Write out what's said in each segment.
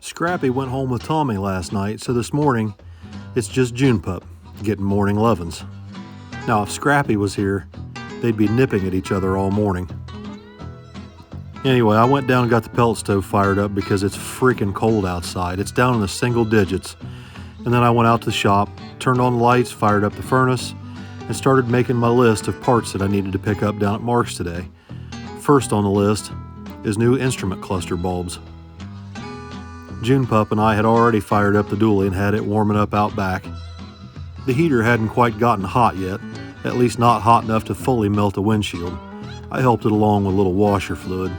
Scrappy went home with Tommy last night, so this morning it's just June Pup getting morning lovin's. Now if Scrappy was here, they'd be nipping at each other all morning. Anyway, I went down and got the pellet stove fired up because it's freaking cold outside. It's down in the single digits. And then I went out to the shop, turned on the lights, fired up the furnace, and started making my list of parts that I needed to pick up down at Mark's today. First on the list is new instrument cluster bulbs. June Pup and I had already fired up the dually and had it warming up out back. The heater hadn't quite gotten hot yet, at least not hot enough to fully melt a windshield. I helped it along with a little washer fluid.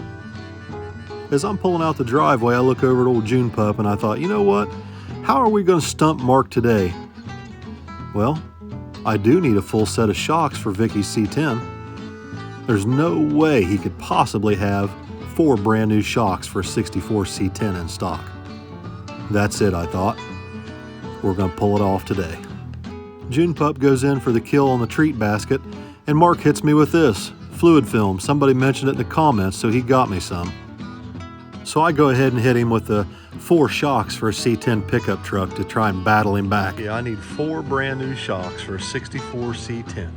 As I'm pulling out the driveway, I look over at old June Pup and I thought, you know what? How are we going to stump Mark today? Well, I do need a full set of shocks for Vicky's C10. There's no way he could possibly have 4 brand new shocks for a 64 C10 in stock. That's it, I thought. We're going to pull it off today. June Pup goes in for the kill on the treat basket, and Mark hits me with this, fluid film. Somebody mentioned it in the comments, so he got me some. So I go ahead and hit him with the 4 shocks for a C10 pickup truck to try and battle him back. Yeah, I need 4 brand new shocks for a 64 C10.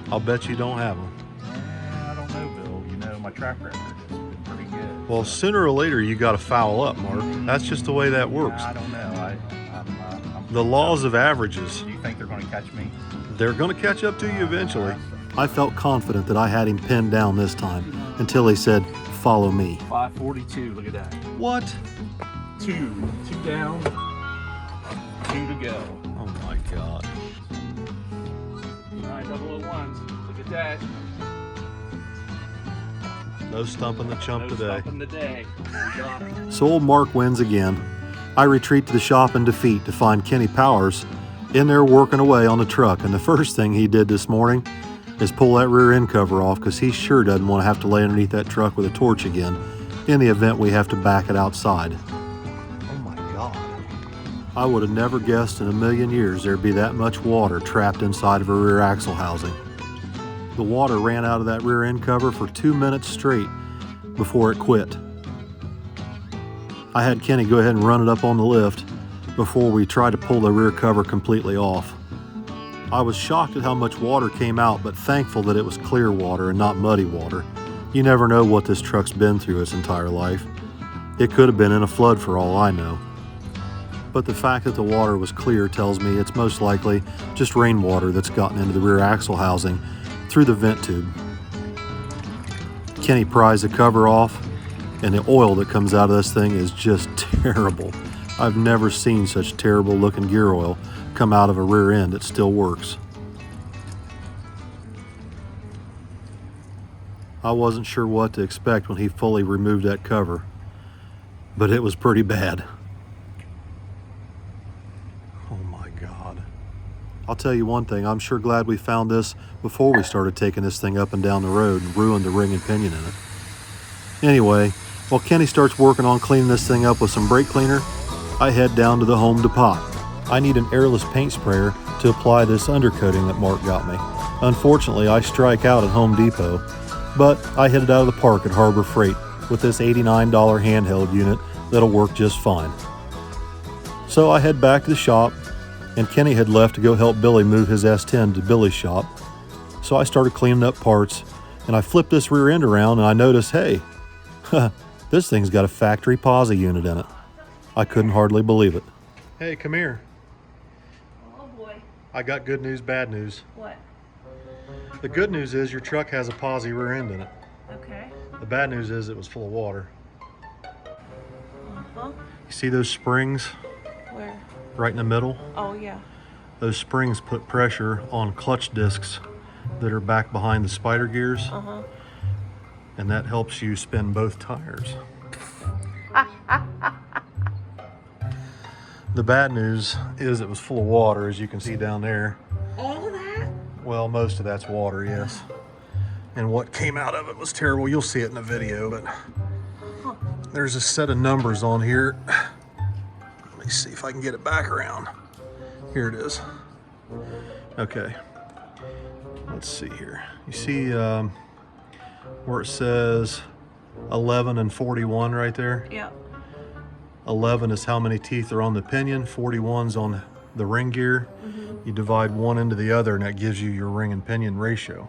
I'll bet you don't have them. I don't know, Bill. You know, my track record has been pretty good. Well, sooner or later you got to foul up, Mark. That's just the way that works. I don't know. The laws of averages. Do you think they're going to catch me? They're going to catch up to you eventually. I felt confident that I had him pinned down this time until he said, "Follow me." 542. Look at that. What? 2 down, 2 to go. Oh my God. 9001s. Look at that. No stumping the chump No today. stopping the day. We got him. So old Mark wins again. I retreat to the shop in defeat to find Kenny Powers in there working away on the truck. And the first thing he did this morning is pull that rear end cover off because he sure doesn't want to have to lay underneath that truck with a torch again in the event we have to back it outside. Oh my God. I would have never guessed in a million years there'd be that much water trapped inside of a rear axle housing. The water ran out of that rear end cover for 2 minutes straight before it quit. I had Kenny go ahead and run it up on the lift before we tried to pull the rear cover completely off. I was shocked at how much water came out, but thankful that it was clear water and not muddy water. You never know what this truck's been through its entire life. It could have been in a flood for all I know. But the fact that the water was clear tells me it's most likely just rainwater that's gotten into the rear axle housing through the vent tube. Kenny pries the cover off, and the oil that comes out of this thing is just terrible. I've never seen such terrible looking gear oil come out of a rear end that still works. I wasn't sure what to expect when he fully removed that cover, but it was pretty bad. Oh my God. I'll tell you one thing, I'm sure glad we found this before we started taking this thing up and down the road and ruined the ring and pinion in it. Anyway, while Kenny starts working on cleaning this thing up with some brake cleaner, I head down to the home depot. I need an airless paint sprayer to apply this undercoating that Mark got me. Unfortunately, I strike out at Home Depot, but I hit it out of the park at Harbor Freight with this $89 handheld unit that'll work just fine. So I head back to the shop, and Kenny had left to go help Billy move his S10 to Billy's shop. So I started cleaning up parts, and I flipped this rear end around and I noticed, hey, this thing's got a factory POSI unit in it. I couldn't hardly believe it. Hey, come here. Oh boy. I got good news, bad news. What? The good news is your truck has a POSI rear end in it. Okay. The bad news is it was full of water. Uh-huh. You see those springs Where? right in the middle? Oh yeah. Those springs put pressure on clutch discs that are back behind the spider gears, Uh-huh. and that helps you spin both tires. The bad news is it was full of water, as you can see down there. All of that? Well, most of that's water, yes. And what came out of it was terrible. You'll see it in the video, but there's a set of numbers on here. Let me see if I can get it back around. Here it is. Okay. Let's see here. You see where it says 11 and 41 right there. Yep. 11 is how many teeth are on the pinion, 41's on the ring gear. You divide one into the other and that gives you your ring and pinion ratio,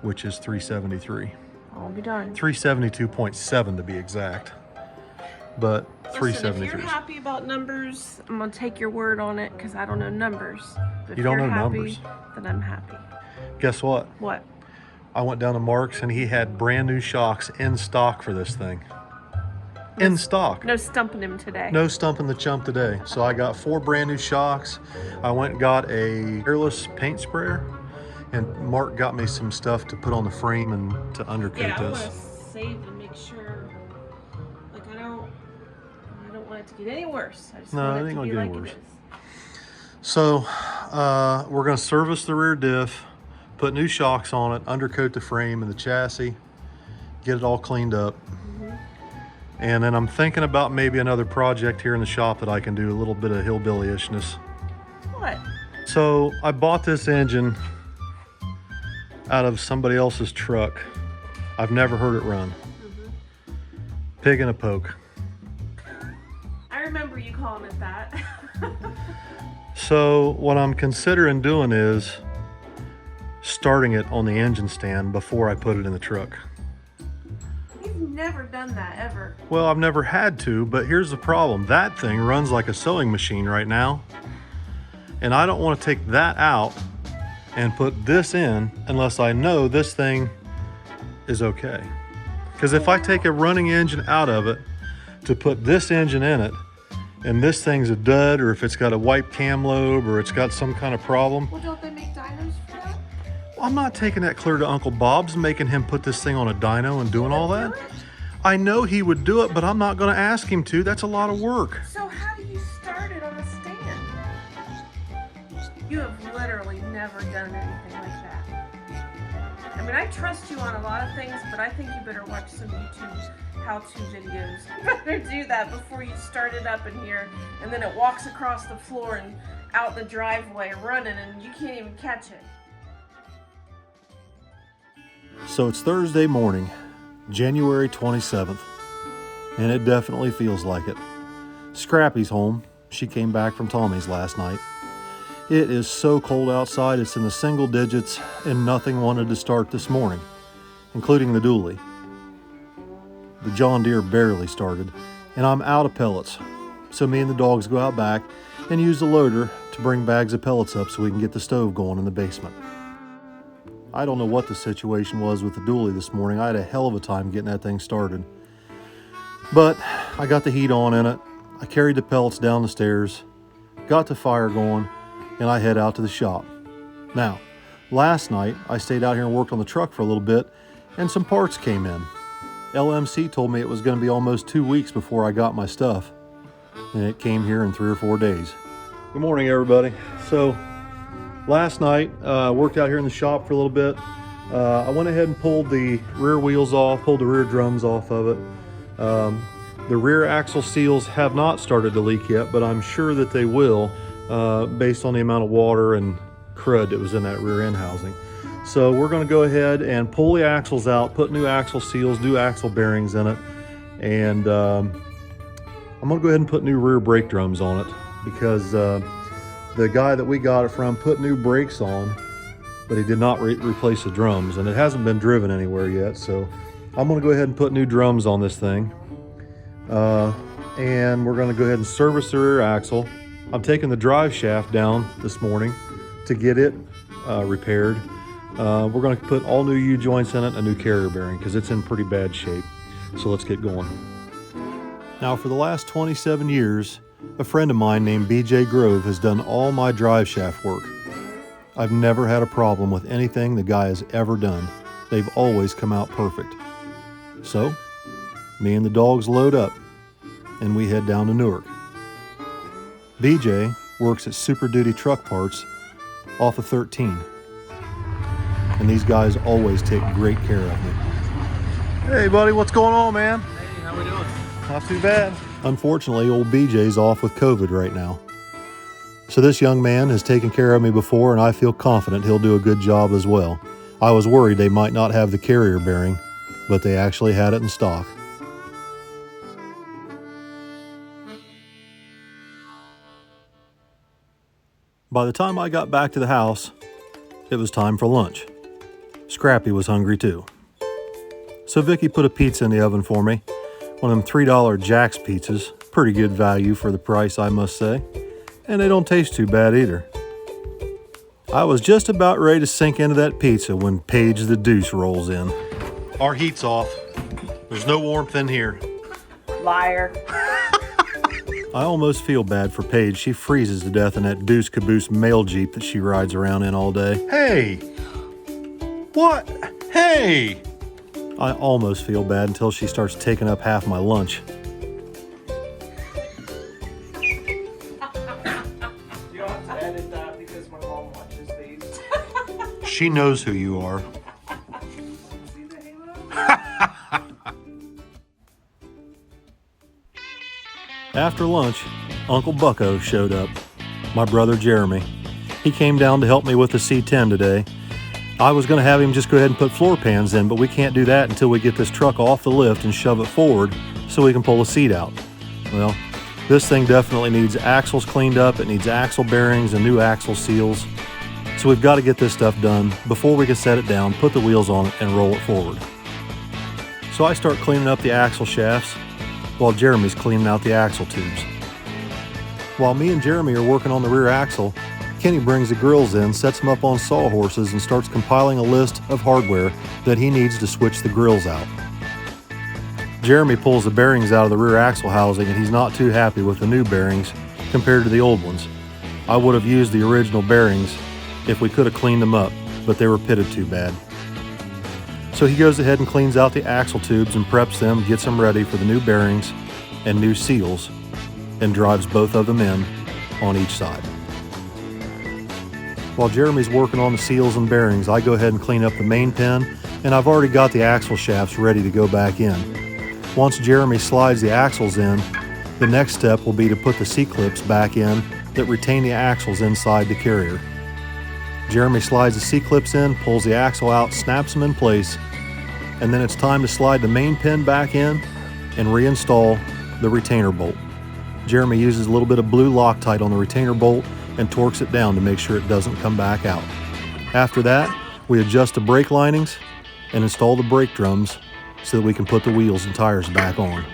which is 373. I'll be darned. 372.7 to be exact. But Listen, 373. if you're happy about numbers, I'm gonna take your word on it because I don't know numbers. But You don't if you're know happy, numbers? then I'm happy. Guess what? What? I went down to Mark's and he had brand new shocks in stock for this thing. In stock. No stumping him today. No stumping the chump today. So I got 4 brand new shocks. I went and got a airless paint sprayer, and Mark got me some stuff to put on the frame and to undercoat Yeah, I want this. to save and make sure. Like I don't want it to get any worse. I just No, want it it ain't to gonna be get like any it worse. is. So we're gonna service the rear diff, put new shocks on it, undercoat the frame and the chassis, get it all cleaned up. And then I'm thinking about maybe another project here in the shop that I can do a little bit of hillbilly-ishness. What? So I bought this engine out of somebody else's truck. I've never heard it run. Pig in a poke. I remember you calling it that. So what I'm considering doing is starting it on the engine stand before I put it in the truck. You've never done that ever. Well, I've never had to, but here's the problem. That thing runs like a sewing machine right now. And I don't want to take that out and put this in unless I know this thing is okay. Because if I take a running engine out of it to put this engine in it, and this thing's a dud, or if it's got a wiped cam lobe, or it's got some kind of problem, Well, don't they make dynos for that? well, I'm not taking that clear to Uncle Bob's, making him put this thing on a dyno and doing all that. I know he would do it, but I'm not going to ask him to. That's a lot of work. So how do you start it on a stand? You have literally never done anything like that. I mean, I trust you on a lot of things, but I think you better watch some YouTube how-to videos. You better do that before you start it up in here, and then it walks across the floor and out the driveway running, and you can't even catch it. So it's Thursday morning, January 27th, and it definitely feels like it. Scrappy's home. She came back from Tommy's last night. It is so cold outside, it's in the single digits, and nothing wanted to start this morning, including the dually. The John Deere barely started, and I'm out of pellets. So me and the dogs go out back and use the loader to bring bags of pellets up so we can get the stove going in the basement. I don't know what the situation was with the dually this morning. I had a hell of a time getting that thing started. But I got the heat on in it. I carried the pellets down the stairs, got the fire going, and I head out to the shop. Now, last night I stayed out here and worked on the truck for a little bit, and some parts came in. LMC told me it was going to be almost 2 weeks before I got my stuff, and it came here in 3 or 4 days. Good morning, everybody. So last night, worked out here in the shop for a little bit. I went ahead and pulled the rear wheels off, pulled the rear drums off of it. The rear axle seals have not started to leak yet, but I'm sure that they will, based on the amount of water and crud that was in that rear end housing. So we're going to go ahead and pull the axles out, put new axle seals, new axle bearings in it, and I'm going to go ahead and put new rear brake drums on it, because the guy that we got it from put new brakes on, but he did not replace the drums, and it hasn't been driven anywhere yet. So I'm going to go ahead and put new drums on this thing, and we're going to go ahead and service the rear axle. I'm taking the drive shaft down this morning to get it repaired. We're going to put all new U-joints in it, a new carrier bearing, because it's in pretty bad shape. So let's get going. Now, for the last 27 years, a friend of mine named BJ Grove has done all my drive shaft work. I've never had a problem with anything the guy has ever done. They've always come out perfect. So, me and the dogs load up, and we head down to Newark. BJ works at Super Duty Truck Parts off of 13. And these guys always take great care of me. Hey buddy, what's going on, man? Hey, how we doing? Not too bad. Unfortunately, old BJ's off with COVID right now. So this young man has taken care of me before, and I feel confident he'll do a good job as well. I was worried they might not have the carrier bearing, but they actually had it in stock. By the time I got back to the house, it was time for lunch. Scrappy was hungry too. So Vicki put a pizza in the oven for me, one of them $3 Jack's pizzas, pretty good value for the price, I must say, and they don't taste too bad either. I was just about ready to sink into that pizza when Paige the Deuce rolls in. Our heat's off. There's no warmth in here. Liar. I almost feel bad for Paige. She freezes to death in that Deuce Caboose mail Jeep that she rides around in all day. Hey! What? Hey! I almost feel bad until she starts taking up half my lunch. You'll have to edit that because my mom watches these. She knows who you are. See the halo? After lunch, Uncle Bucko showed up, my brother Jeremy. He came down to help me with the C10 today. I was going to have him just go ahead and put floor pans in, but we can't do that until we get this truck off the lift and shove it forward so we can pull the seat out. Well, this thing definitely needs axles cleaned up, it needs axle bearings and new axle seals. So we've got to get this stuff done before we can set it down, put the wheels on it, and roll it forward. So I start cleaning up the axle shafts while Jeremy's cleaning out the axle tubes. While me and Jeremy are working on the rear axle, Kenny brings the grills in, sets them up on sawhorses, and starts compiling a list of hardware that he needs to switch the grills out. Jeremy pulls the bearings out of the rear axle housing, and he's not too happy with the new bearings compared to the old ones. I would have used the original bearings if we could have cleaned them up, but they were pitted too bad. So he goes ahead and cleans out the axle tubes and preps them, gets them ready for the new bearings and new seals, and drives both of them in on each side. While Jeremy's working on the seals and bearings, I go ahead and clean up the main pin, and I've already got the axle shafts ready to go back in. Once Jeremy slides the axles in, the next step will be to put the C-clips back in that retain the axles inside the carrier. Jeremy slides the C-clips in, pulls the axle out, snaps them in place, and then it's time to slide the main pin back in and reinstall the retainer bolt. Jeremy uses a little bit of blue Loctite on the retainer bolt and torques it down to make sure it doesn't come back out. After that, we adjust the brake linings and install the brake drums so that we can put the wheels and tires back on.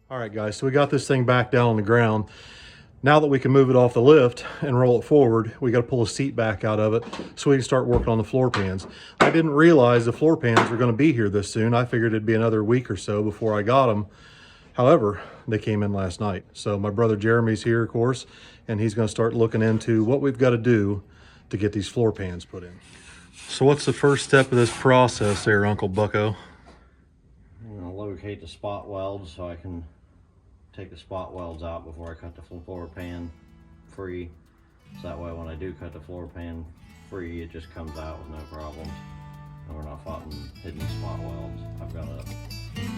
All right, guys, so we got this thing back down on the ground. Now that we can move it off the lift and roll it forward, we got to pull a seat back out of it so we can start working on the floor pans. I didn't realize the floor pans were going to be here this soon. I figured it'd be another week or so before I got them. However, they came in last night. So my brother Jeremy's here, of course, and he's going to start looking into what we've got to do to get these floor pans put in. So what's the first step of this process there, Uncle Bucko? I'm going to locate the spot welds so I can take the spot welds out before I cut the floor pan free. So that way when I do cut the floor pan free, it just comes out with no problems. And we're not fighting hidden spot welds. I've got a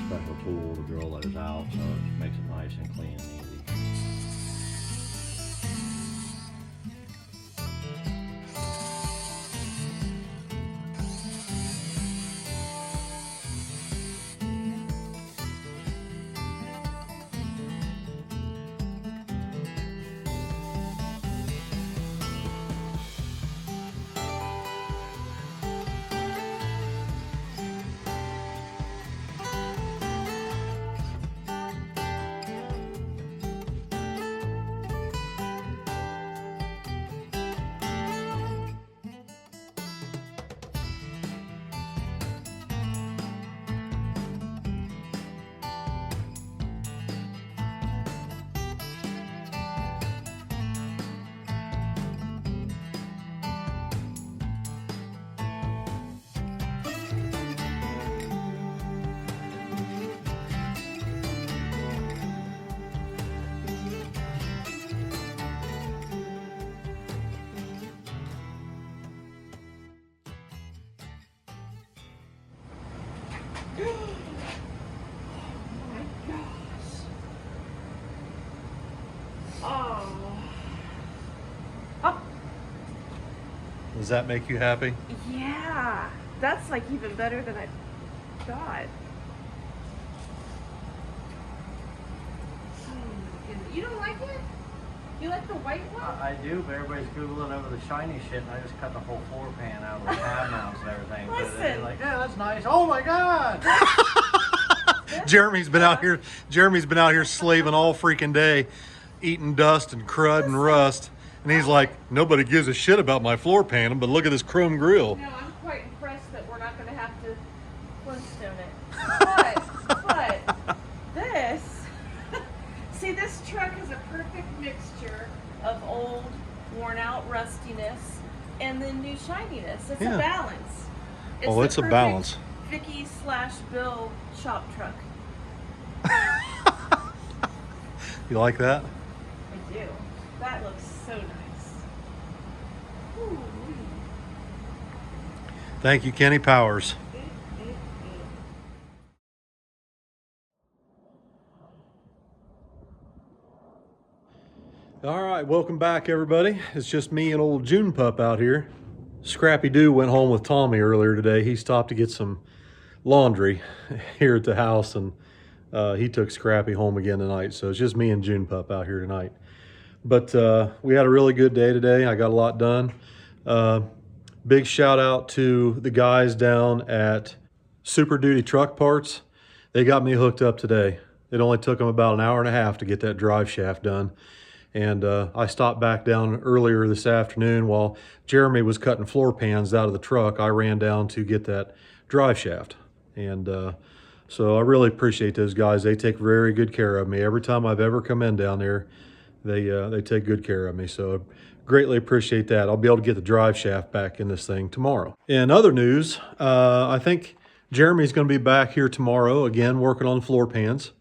special tool to drill those out so it makes it nice and clean and easy. my gosh. Oh. Oh. Does that make you happy? Yeah. That's like even better than I thought. Oh my goodness. You don't like it? You like the white one? I do, but everybody's Googling over the shiny shit, and I just cut the whole floor pan out of the tab mounts and everything. Listen. They're like, yeah, that's nice. Oh my God! Jeremy's been out here slaving all freaking day, eating dust and crud and rust. And he's like, nobody gives a shit about my floor panel, but look at this chrome grill. No, I'm quite impressed that we're not going to have to Flintstone it. But this, see, this truck is a perfect mixture of old, worn out rustiness and then new shininess. It's a balance. It's a balance. Vicki / Bill shop truck. You like that? I do. That looks so nice. Ooh. Thank you, Kenny Powers. All right, welcome back, everybody. It's just me and old June Pup out here. Scrappy Doo went home with Tommy earlier today. He stopped to get some laundry here at the house, and he took Scrappy home again tonight. So it's just me and June Pup out here tonight. But we had a really good day today. I got a lot done. Big shout out to the guys down at Super Duty Truck Parts. They got me hooked up today. It only took them about an hour and a half to get that drive shaft done. And I stopped back down earlier this afternoon while Jeremy was cutting floor pans out of the truck. I ran down to get that drive shaft. And so I really appreciate those guys. They take very good care of me. Every time I've ever come in down there, they take good care of me. So greatly appreciate that. I'll be able to get the drive shaft back in this thing tomorrow. In other news, I think Jeremy's going to be back here tomorrow again working on floor pans.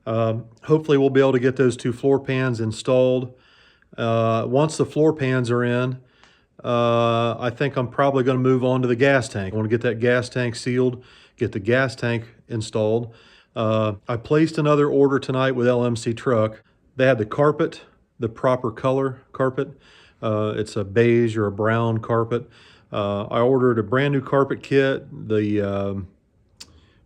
Hopefully we'll be able to get those 2 floor pans installed. Once the floor pans are in, I think I'm probably going to move on to the gas tank. I want to get that gas tank sealed, get the gas tank installed. I placed another order tonight with LMC Truck. They had the carpet, the proper color carpet. It's a beige or a brown carpet. I ordered a brand new carpet kit. The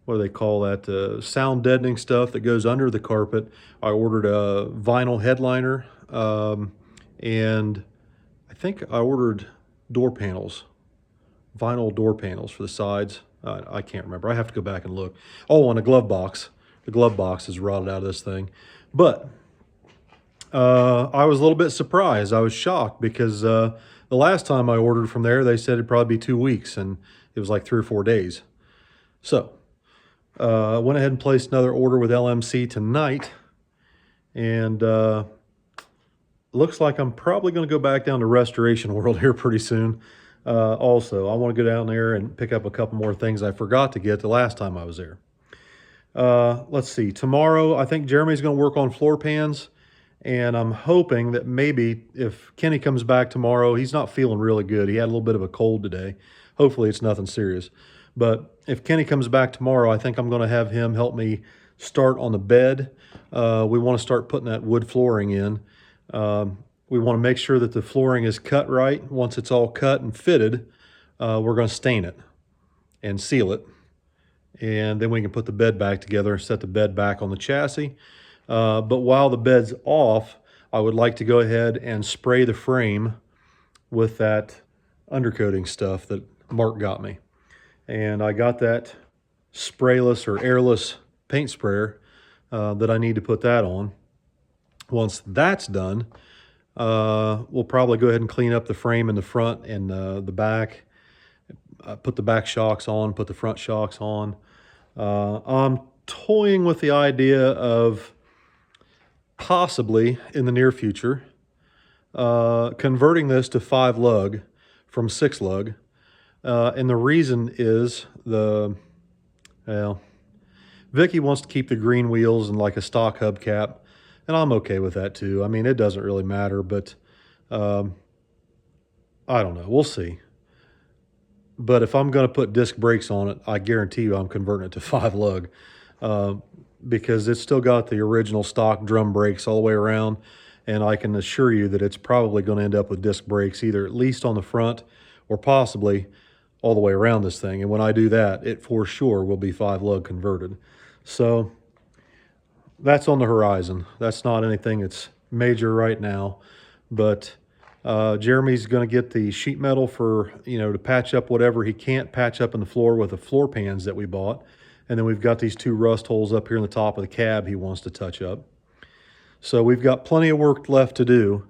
what do they call that? Sound deadening stuff that goes under the carpet. I ordered a vinyl headliner, and I think I ordered door panels, vinyl door panels for the sides. I can't remember. I have to go back and look. Oh, and a glove box. The glove box is rotted out of this thing. But I was a little bit surprised. I was shocked because the last time I ordered from there, they said it'd probably be 2 weeks, and it was like 3 or 4 days. So I went ahead and placed another order with LMC tonight, and looks like I'm probably going to go back down to Restoration World here pretty soon. Also, I want to go down there and pick up a couple more things I forgot to get the last time I was there. Let's see. Tomorrow, I think Jeremy's going to work on floor pans, and I'm hoping that maybe if Kenny comes back tomorrow, he's not feeling really good. He had a little bit of a cold today. Hopefully it's nothing serious. But if Kenny comes back tomorrow, I think I'm going to have him help me start on the bed. We want to start putting that wood flooring in. We want to make sure that the flooring is cut right. Once it's all cut and fitted, we're going to stain it and seal it. And then we can put the bed back together and set the bed back on the chassis. But while the bed's off, I would like to go ahead and spray the frame with that undercoating stuff that Mark got me. And I got that sprayless or airless paint sprayer that I need to put that on. Once that's done, we'll probably go ahead and clean up the frame in the front and the back. Put the back shocks on, put the front shocks on. I'm toying with the idea of possibly in the near future converting this to 5 lug from 6 lug. And the reason is Vicki wants to keep the green wheels and like a stock hubcap, and I'm okay with that too. I mean, it doesn't really matter, but I don't know. We'll see. But if I'm going to put disc brakes on it, I guarantee you I'm converting it to 5 lug, because it's still got the original stock drum brakes all the way around. And I can assure you that it's probably going to end up with disc brakes, either at least on the front or possibly all the way around this thing. And when I do that, it for sure will be 5 lug converted. So that's on the horizon. That's not anything that's major right now, but Jeremy's going to get the sheet metal for, to patch up whatever he can't patch up in the floor with the floor pans that we bought. And then we've got these 2 rust holes up here in the top of the cab he wants to touch up. So we've got plenty of work left to do.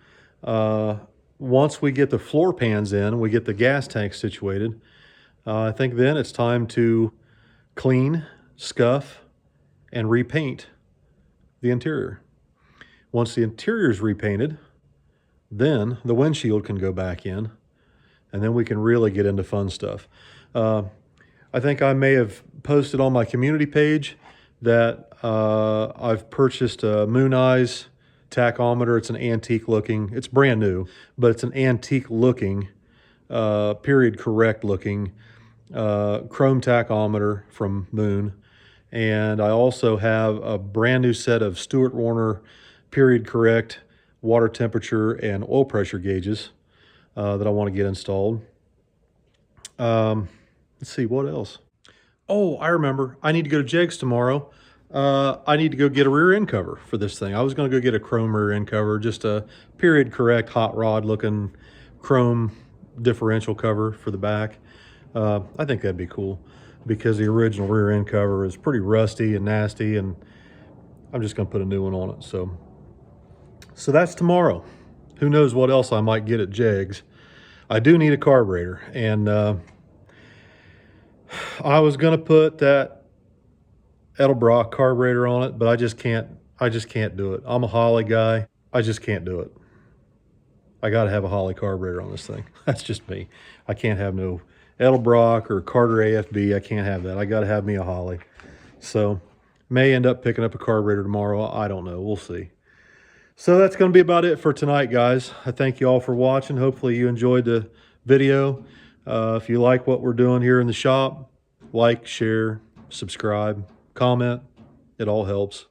Once we get the floor pans in, we get the gas tank situated, I think then it's time to clean, scuff, and repaint the interior. Once the interior is repainted, then the windshield can go back in, and then we can really get into fun stuff. I think I may have posted on my community page that I've purchased a Moon Eyes tachometer. It's an antique looking, it's brand new, but it's an antique looking, period correct looking chrome tachometer from Moon. And I also have a brand new set of Stuart Warner period correct water temperature and oil pressure gauges that I want to get installed. Let's see, what else? Oh, I remember. I need to go to Jegs tomorrow. I need to go get a rear end cover for this thing. I was going to go get a chrome rear end cover, just a period correct hot rod looking chrome differential cover for the back. I think that'd be cool because the original rear end cover is pretty rusty and nasty, and I'm just going to put a new one on it. So that's tomorrow. Who knows what else I might get at Jegs. I do need a carburetor, and I was going to put that Edelbrock carburetor on it, but I just can't do it. I'm a Holley guy. I just can't do it. I got to have a Holley carburetor on this thing. That's just me. I can't have no Edelbrock or Carter AFB. I can't have that. I got to have me a Holley. So may end up picking up a carburetor tomorrow. I don't know. We'll see. So that's going to be about it for tonight, guys. I thank you all for watching. Hopefully you enjoyed the video. If you like what we're doing here in the shop, like, share, subscribe, comment. It all helps.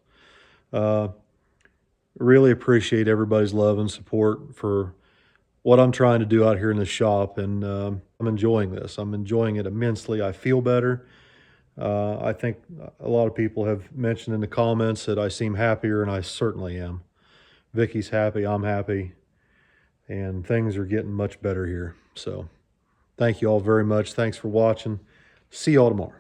Really appreciate everybody's love and support for what I'm trying to do out here in the shop, and I'm enjoying this. I'm enjoying it immensely. I feel better. I think a lot of people have mentioned in the comments that I seem happier, and I certainly am. Vicky's happy, I'm happy, and things are getting much better here. So thank you all very much. Thanks for watching. See you all tomorrow.